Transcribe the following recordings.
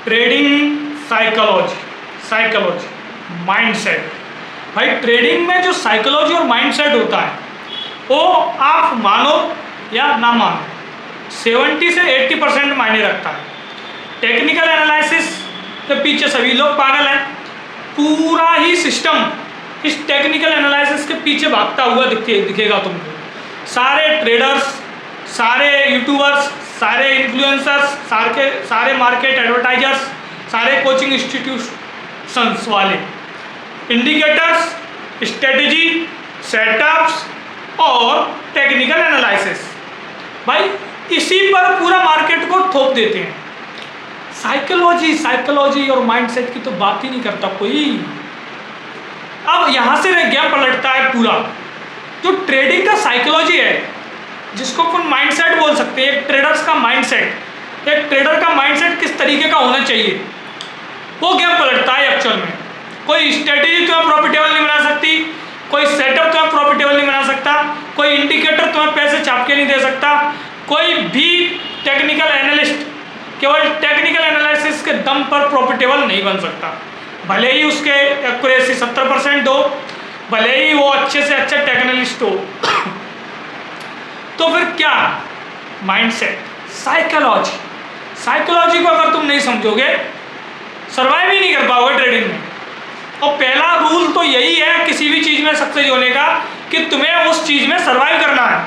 Trading psychology mindset. भाई trading में जो साइकोलॉजी और माइंडसेट होता है वो आप मानो या ना मानो 70 से 80% मायने रखता है। टेक्निकल एनालिसिस के पीछे सभी लोग पागल हैं। पूरा ही सिस्टम इस टेक्निकल एनालिसिस के पीछे भागता हुआ दिखेगा तुमको। सारे ट्रेडर्स, सारे यूट्यूबर्स, सारे इन्फ्लुएंसर्स, सारे मार्केट एडवर्टाइजर्स, सारे कोचिंग इंस्टीट्यूशंस वाले इंडिकेटर्स, स्ट्रेटजी, सेटअप्स और टेक्निकल एनालिसिस, भाई इसी पर पूरा मार्केट को थोप देते हैं। साइकोलॉजी और माइंडसेट की तो बात ही नहीं करता कोई। अब यहाँ से गेम पलटता है पूरा। जो ट्रेडिंग का साइकोलॉजी है, जिसको अपन माइंडसेट बोल सकते हैं, एक ट्रेडर्स का माइंडसेट, एक ट्रेडर का माइंडसेट किस तरीके का होना चाहिए, वो गेम पलटता है एक्चुअल में। कोई स्ट्रेटेजी तुम्हें प्रॉफिटेबल नहीं बना सकती, कोई सेटअप तुम्हें प्रॉफिटेबल नहीं बना सकता, कोई इंडिकेटर तुम्हें पैसे छाप के नहीं दे सकता, कोई भी टेक्निकल एनालिस्ट केवल टेक्निकल एनालिसिस के दम पर प्रॉफिटेबल नहीं बन सकता। भले ही उसके एक्यूरेसी 70% हो, भले ही वो अच्छे से अच्छा टेक्निकलिस्ट हो। तो फिर क्या माइंडसेट, साइकोलॉजी को अगर तुम नहीं समझोगे सर्वाइव ही नहीं कर पाओगे ट्रेडिंग में। और पहला रूल तो यही है किसी भी चीज़ में सक्सेस होने का कि तुम्हें उस चीज़ में सर्वाइव करना है।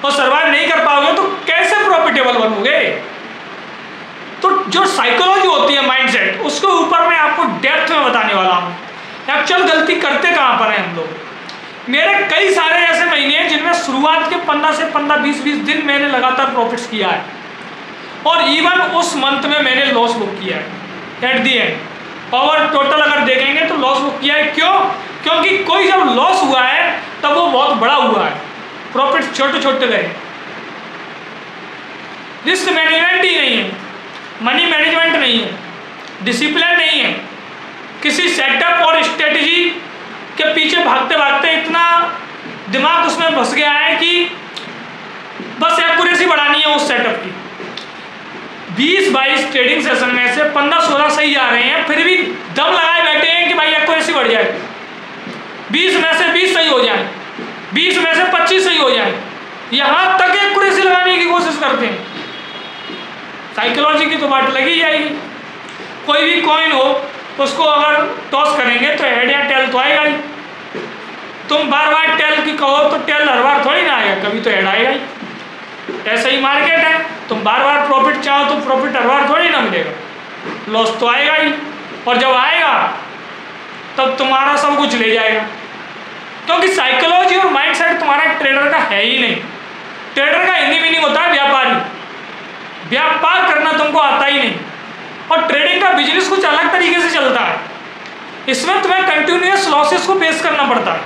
और सर्वाइव नहीं कर पाओगे तो कैसे प्रॉफिटेबल बनोगे। तो जो साइकोलॉजी होती है माइंडसेट, उसके ऊपर मैं आपको डेप्थ में बताने वाला हूँ। एक्चुअल गलती करते कहाँ पर हैं हम लोग। मेरे कई सारे ऐसे महीने हैं जिनमें शुरुआत के 15 से 20 दिन मैंने लगातार प्रॉफिट्स किया है, और इवन उस मंथ में मैंने लॉस बुक किया है एट दी एंड। और टोटल अगर देखेंगे तो लॉस बुक किया है। क्यों? क्योंकि कोई जब लॉस हुआ है तब वो बहुत बड़ा हुआ है, प्रॉफिट छोटे छोटे गए। रिस्क मैनेजमेंट ही नहीं है, मनी मैनेजमेंट नहीं है, डिसिप्लिन नहीं है, किसी सेटअप और स्ट्रेटजी के पीछे भागते भागते इतना दिमाग उसमें फंस गया है कि बस एक्यूरेसी बढ़ानी है उस सेटअप की। 20-22 ट्रेडिंग सेशन में से 15-16 सही जा रहे हैं, फिर भी दम लगाए बैठे हैं कि भाई एक्यूरेसी बढ़ जाए, 20 में से 20 सही हो जाए, 20 में से 25 सही हो जाए, यहाँ तक एक्यूरेसी लगाने की कोशिश करते हैं। साइकोलॉजी की तो बात लगी जाएगी। कोई भी कॉइन हो उसको अगर टॉस करेंगे तो हेड या टेल तो आएगा ही। तुम बार बार टेल की कहो तो टेल हर बार थोड़ी ना आएगा, कभी तो हेड आएगा ही। ऐसा ही मार्केट है, तुम बार बार प्रॉफिट चाहो तो प्रॉफिट हर बार थोड़ी ना मिलेगा, लॉस तो आएगा ही। और जब आएगा तब तुम्हारा सब कुछ ले जाएगा, क्योंकि साइकोलॉजी और माइंडसेट तुम्हारा ट्रेडर का है ही नहीं। ट्रेडर का हिंदी मीनिंग होता है व्यापारी। व्यापार करना तुमको आता ही नहीं, और ट्रेडिंग का बिजनेस कुछ अलग तरीके से चलता है। इसमें तुम्हें कंटिन्यूअस लॉसेस को फेस करना पड़ता है,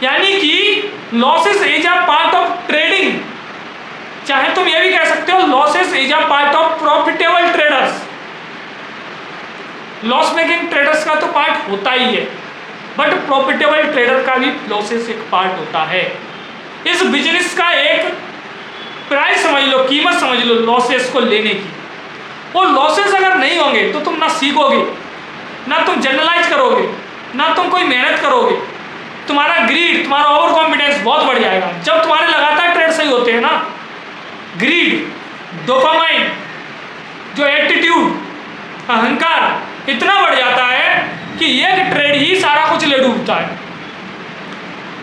यानी कि losses is a part of trading. चाहे तुम ये भी कह सकते हो losses is a part of profitable traders. Loss making traders का तो पार्ट होता ही है, बट प्रॉफिटेबल ट्रेडर का भी लॉसेस एक पार्ट होता है। इस बिजनेस का एक प्राइस समझ लो, कीमत समझ लो लॉसेस को लेने की। और लॉसेस अगर नहीं होंगे तो तुम ना सीखोगे, ना तुम जनरलाइज करोगे, ना तुम कोई मेहनत करोगे। तुम्हारा ग्रीड, तुम्हारा ओवर कॉन्फिडेंस बहुत बढ़ जाएगा। जब तुम्हारे लगातार ट्रेड सही होते हैं ना, ग्रीड, डोपामाइन, जो एटीट्यूड, अहंकार इतना बढ़ जाता है कि एक ट्रेड ही सारा कुछ ले डूबता है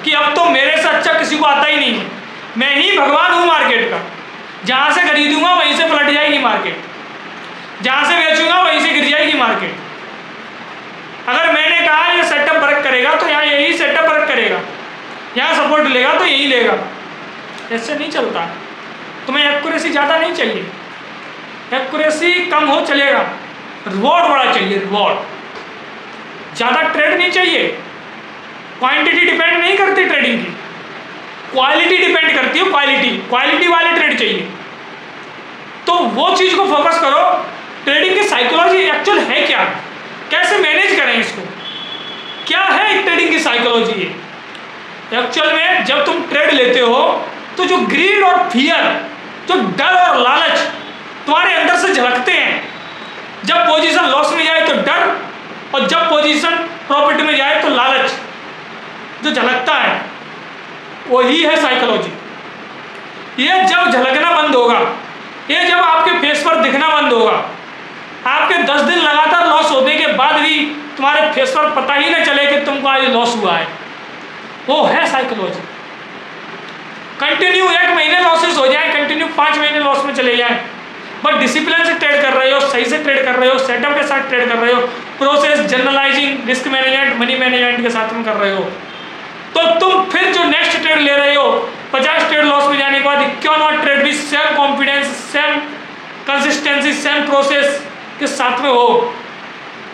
कि अब तो मेरे से अच्छा किसी को आता ही नहीं है, मैं ही भगवान हूँ मार्केट का। जहाँ से खरीदूंगा वहीं से पलट जाएगी मार्केट, जहाँ से बेचूंगा वहीं से गिर जाएगी मार्केट। अगर मैंने कहा ये सेटअप वर्क करेगा तो यहाँ यही सेटअप वर्क करेगा, यहाँ सपोर्ट लेगा तो यही लेगा। ऐसे नहीं चलता है। तुम्हें एक्यूरेसी ज़्यादा नहीं चाहिए, एक्यूरेसी कम हो चलेगा, रिवॉर्ड बड़ा चाहिए। रिवॉर्ड ज़्यादा ट्रेड नहीं चाहिए। क्वांटिटी डिपेंड नहीं करती ट्रेडिंग की, क्वालिटी डिपेंड करती है। क्वालिटी वाले ट्रेड चाहिए। तो वो चीज़ को फोकस करो। ट्रेडिंग की साइकोलॉजी एक्चुअल है क्या, कैसे मैनेज करें इसको, क्या है ट्रेडिंग की साइकोलॉजी। एक्चुअल में जब तुम ट्रेड लेते हो तो जो ग्रीड और फियर, जो डर और लालच तुम्हारे अंदर से झलकते हैं, जब पोजीशन लॉस में जाए तो डर, और जब पोजीशन प्रॉफिट में जाए तो लालच जो झलकता है, वही है साइकोलॉजी। ये जब झलकना बंद होगा, ये जब आपके फेस पर दिखना बंद होगा, आपके 10 दिन लगातार लॉस होने के बाद भी तुम्हारे फेस पर पता ही ना चले कि तुमको आज लॉस हुआ है, वो है साइकोलॉजी। कंटिन्यू 1 महीने लॉसेस हो जाए, कंटिन्यू 5 महीने लॉस में चले जाए, बट डिसिप्लिन से ट्रेड कर रहे हो, सही से ट्रेड कर रहे हो, सेटअप के साथ ट्रेड कर रहे हो, process, journalising, risk management, money management के साथ में कर रहे हो, तो तुम फिर जो नेक्स्ट ट्रेड ले रहे हो 50 ट्रेड लॉस में जाने के बाद 51 ट्रेड भी same confidence, same consistency, same process के साथ में हो,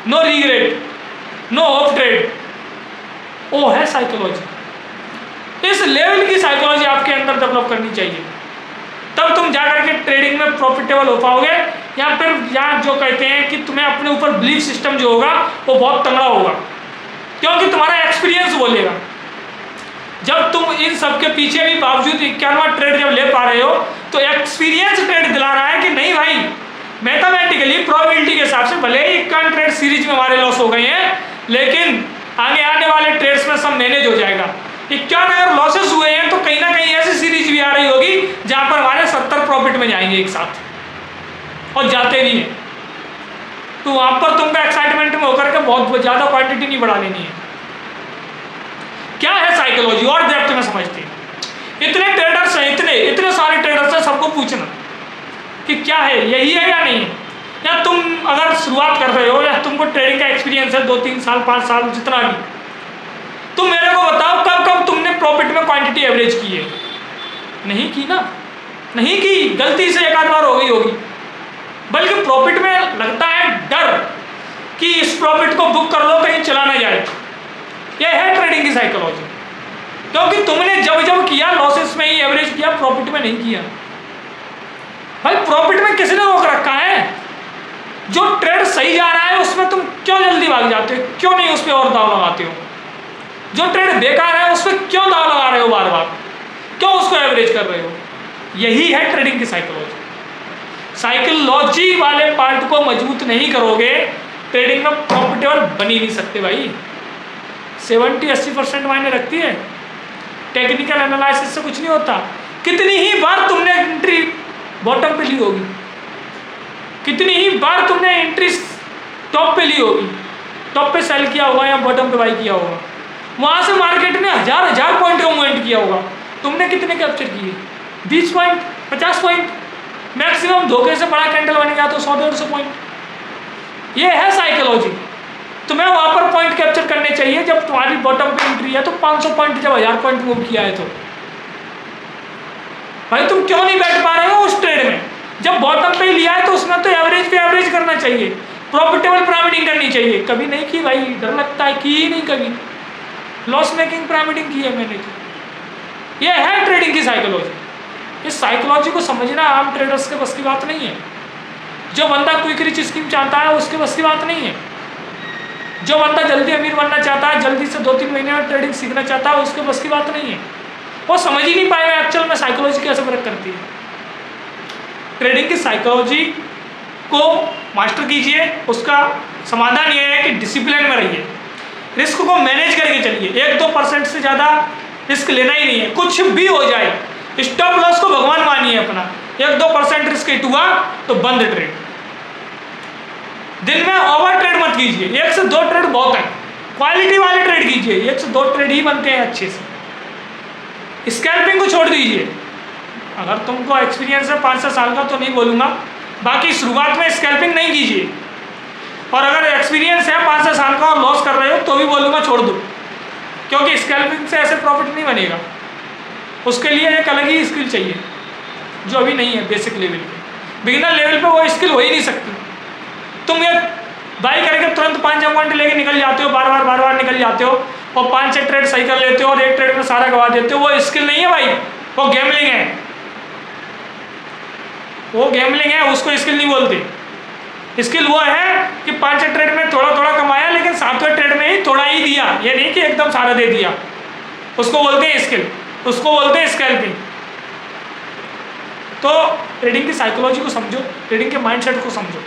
no regret, no off trade, वो है साइकोलॉजी। इस लेवल की साइकोलॉजी आपके अंदर डेवलप करनी चाहिए, तब तुम जाकर के ट्रेडिंग में प्रॉफिटेबल हो पाओगे। या फिर यहाँ जो कहते हैं कि तुम्हें अपने ऊपर बिलीफ सिस्टम जो होगा वो बहुत तगड़ा होगा, क्योंकि तुम्हारा एक्सपीरियंस बोलेगा। जब तुम इन सब के पीछे भी बावजूद 51वां ट्रेड जब ले पा रहे हो, तो एक्सपीरियंस ट्रेड दिला रहा है कि नहीं भाई, मैथमेटिकली प्रोबेबिलिटी के हिसाब से भले ही 51 ट्रेड सीरीज में हमारे लॉस हो गए हैं, लेकिन आगे आने वाले ट्रेड्स में सब मैनेज हो जाएगा। 51 अगर लॉसेस हुए हैं तो कहीं ना कहीं ऐसी सीरीज भी आ रही होगी जहां पर हमारे 70 प्रॉफिट में जाएंगे एक साथ, और जाते भी हैं। तो वहां पर तुमको एक्साइटमेंट में होकर के बहुत ज़्यादा क्वांटिटी नहीं बढ़ा लेनी है। क्या है साइकोलॉजी, और डेप्थ में समझते हैं। इतने ट्रेडर्स हैं, इतने सारे ट्रेडर्स हैं, सबको पूछना कि क्या है, यही है या नहीं है। या तुम अगर शुरुआत कर रहे हो, या तुमको ट्रेडिंग का एक्सपीरियंस है 2-3 साल 5 साल जितना भी, तुम मेरे को बताओ कब कब तुमने प्रॉफिट में क्वांटिटी एवरेज की है? नहीं की ना, नहीं की, गलती से एक आध बार हो गई होगी। बल्कि प्रॉफिट में लगता है डर कि इस प्रॉफिट को बुक कर लो कहीं चला ना जाए। यह है ट्रेडिंग की साइकोलॉजी, क्योंकि तुमने जब जब किया लॉसेस में ही एवरेज किया, प्रॉफिट में नहीं किया। भाई प्रॉफिट में किसने रोक रखा है? जो ट्रेड सही जा रहा है उसमें तुम क्यों जल्दी भाग जाते हो, क्यों नहीं उस पर और दाव लगाते हो? जो ट्रेड बेकार है उस पर क्यों दाव लगा रहे हो बार बार, क्यों उसको एवरेज कर रहे हो? यही है ट्रेडिंग की साइकोलॉजी। साइकोलॉजी वाले पार्ट को मजबूत नहीं करोगे, ट्रेडिंग में प्रॉफिटेबल बन ही नहीं सकते भाई। 70-80% मायने रखती है। टेक्निकल एनालिसिस से कुछ नहीं होता। कितनी ही बार तुमने एंट्री बॉटम पे ली होगी, कितनी ही बार तुमने एंट्री टॉप पे ली होगी, टॉप पे सेल किया होगा या बॉटम पे बाई किया होगा, वहां से मार्केट ने हजार पॉइंट का मूवमेंट किया होगा, तुमने कितने कैप्चर किए? 20 पॉइंट, 50 पॉइंट, मैक्सिमम धोखे से बड़ा कैंडल बनेगा तो 100-150 पॉइंट। ये है साइकोलॉजी। तुम्हें वहां पर पॉइंट कैप्चर करने चाहिए जब तुम्हारी बॉटम पे एंट्री है, तो 500 पॉइंट, जब 1000 पॉइंट मूव किया है तो भाई तुम क्यों नहीं बैठ पा रहे हो उस ट्रेड में? जब बॉटम पे लिया है तो उसमें तो एवरेज पे एवरेज करना चाहिए, प्रॉफिटेबल पिरामिडिंग करनी चाहिए। कभी नहीं की भाई, डर लगता है, की ही नहीं कभी। लॉस मेकिंग पिरामिडिंग की है मैंने तो। ये है ट्रेडिंग की साइकोलॉजी। इस साइकोलॉजी को समझना आम ट्रेडर्स के बस की बात नहीं है। जो बंदा क्विक रिच स्कीम चाहता है उसके बस की बात नहीं है। जो बंदा जल्दी अमीर बनना चाहता है, जल्दी से 2-3 महीने में ट्रेडिंग सीखना चाहता है, उसके बस की बात नहीं है। वो समझ ही नहीं पाएगा एक्चुअल में साइकोलॉजी कैसे वर्क करती है। ट्रेडिंग की साइकोलॉजी को मास्टर कीजिए। उसका समाधान ये है कि डिसिप्लिन में रहिए, रिस्क को मैनेज करके चलिए। 1-2% से ज़्यादा रिस्क लेना ही नहीं है, कुछ भी हो जाए। स्टॉप लॉस को भगवान मानिए अपना। 1-2% रिस्क हिट हुआ तो बंद ट्रेड। दिन में ओवर ट्रेड मत कीजिए, 1 से 2 ट्रेड बहुत है। क्वालिटी वाले ट्रेड कीजिए, 1 से 2 ट्रेड ही बनते हैं अच्छे से। स्कैल्पिंग को छोड़ दीजिए। अगर तुमको एक्सपीरियंस है 5-6 साल का तो नहीं बोलूँगा, बाकी शुरुआत में स्कैल्पिंग नहीं कीजिए। और अगर एक्सपीरियंस है 5-6 साल का और लॉस कर रहे हो तो भी बोलूँगा छोड़ दो, क्योंकि स्कैल्पिंग से ऐसे प्रॉफिट नहीं बनेगा। उसके लिए एक अलग ही स्किल चाहिए जो अभी नहीं है। बेसिक लेवल पे, बिगिनर लेवल पे वो स्किल हो ही नहीं सकती। तुम ये बाई करके तुरंत 5 पॉइंट लेके निकल जाते हो, बार बार निकल जाते हो और 5-6 ट्रेड सही कर लेते हो और 1 ट्रेड में सारा गवा देते हो। वो स्किल नहीं है भाई, वो गैमलिंग है। वो गैमलिंग है, उसको स्किल नहीं बोलते। स्किल वो है कि 5-6 ट्रेड में थोड़ा कमाया, लेकिन 7वें ट्रेड में ही थोड़ा ही दिया, ये नहीं कि एकदम सारा दे दिया। उसको बोलते हैं स्किल, उसको बोलते हैं स्कैल्पिंग। तो ट्रेडिंग की साइकोलॉजी को समझो, ट्रेडिंग के माइंडसेट को समझो।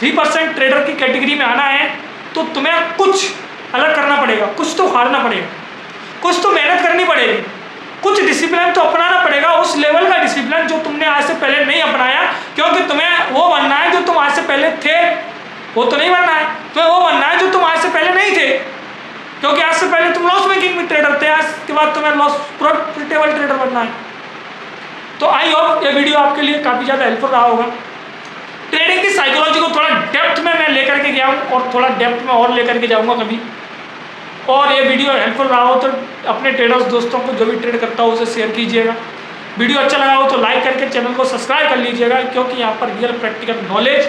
3% ट्रेडर की कैटेगरी में आना है तो तुम्हें कुछ अलग करना पड़ेगा, कुछ तो हारना पड़ेगा, कुछ तो मेहनत करनी पड़ेगी, कुछ डिसिप्लिन तो अपनाना पड़ेगा, उस लेवल का डिसिप्लिन जो तुमने आज से पहले नहीं अपनाया, क्योंकि तुम्हें वो बनना है जो तुम आज से पहले थे, वो तो नहीं बनना है, तुम्हें वो बनना है जो तुम आज से पहले नहीं थे, क्योंकि आज से पहले तुम लॉस मेकिंग ट्रेडर थे, आज के बाद तुम्हें लॉस प्रॉफिटेबल ट्रेडर बनना है। तो आई होप ये वीडियो आपके लिए काफ़ी ज़्यादा हेल्पफुल रहा होगा। ट्रेडिंग की साइकोलॉजी को थोड़ा डेप्थ में मैं लेकर के गया हूँ और थोड़ा डेप्थ में और लेकर के जाऊँगा कभी, और ये वीडियो हेल्पफुल रहा हो तो अपने ट्रेडर्स दोस्तों को जो भी ट्रेड करता हो उसे शेयर कीजिएगा। वीडियो अच्छा लगा हो तो लाइक करके चैनल को सब्सक्राइब कर लीजिएगा, क्योंकि यहाँ पर रियल प्रैक्टिकल नॉलेज,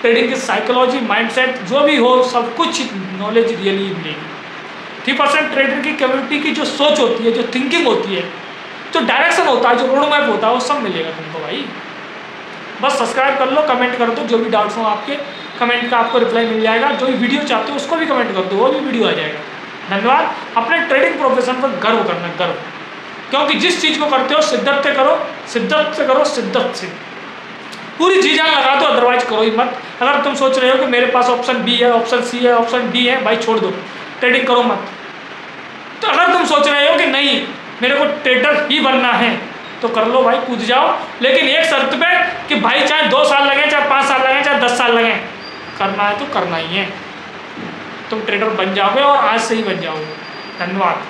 ट्रेडिंग की साइकोलॉजी, माइंडसेट जो भी हो सब कुछ नॉलेज रियली मिलेगी। 3% ट्रेडर की कम्युनिटी की जो सोच होती है, जो थिंकिंग होती है, जो डायरेक्शन होता है, जो रोड मैप होता है, वो सब मिलेगा तुमको भाई। बस सब्सक्राइब कर लो, कमेंट कर दो, जो भी डाउट्स हो आपके कमेंट का आपको रिप्लाई मिल जाएगा। जो भी वीडियो चाहते हो उसको भी कमेंट कर दो, वो भी वीडियो आ जाएगा। धन्यवाद। अपने ट्रेडिंग प्रोफेशन पर गर्व करना, गर्व, क्योंकि जिस चीज़ को करते हो शिद्दत से करो, शिद्दत से करो, शिद्दत से पूरी जी जान लगा दो, अदरवाइज करो ही मत। अगर तुम सोच रहे हो कि मेरे पास ऑप्शन बी है, ऑप्शन सी है, ऑप्शन डी है, भाई छोड़ दो, ट्रेडिंग करो मत। तो अगर तुम सोच रहे हो कि नहीं मेरे को ट्रेडर ही बनना है तो कर लो भाई, कूद जाओ, लेकिन एक शर्त पे कि भाई चाहे 2 साल लगे, चाहे 5 साल लगे, चाहे 10 साल लगे, करना है तो करना ही है। तुम ट्रेडर बन जाओगे और आज से ही बन जाओगे। धन्यवाद।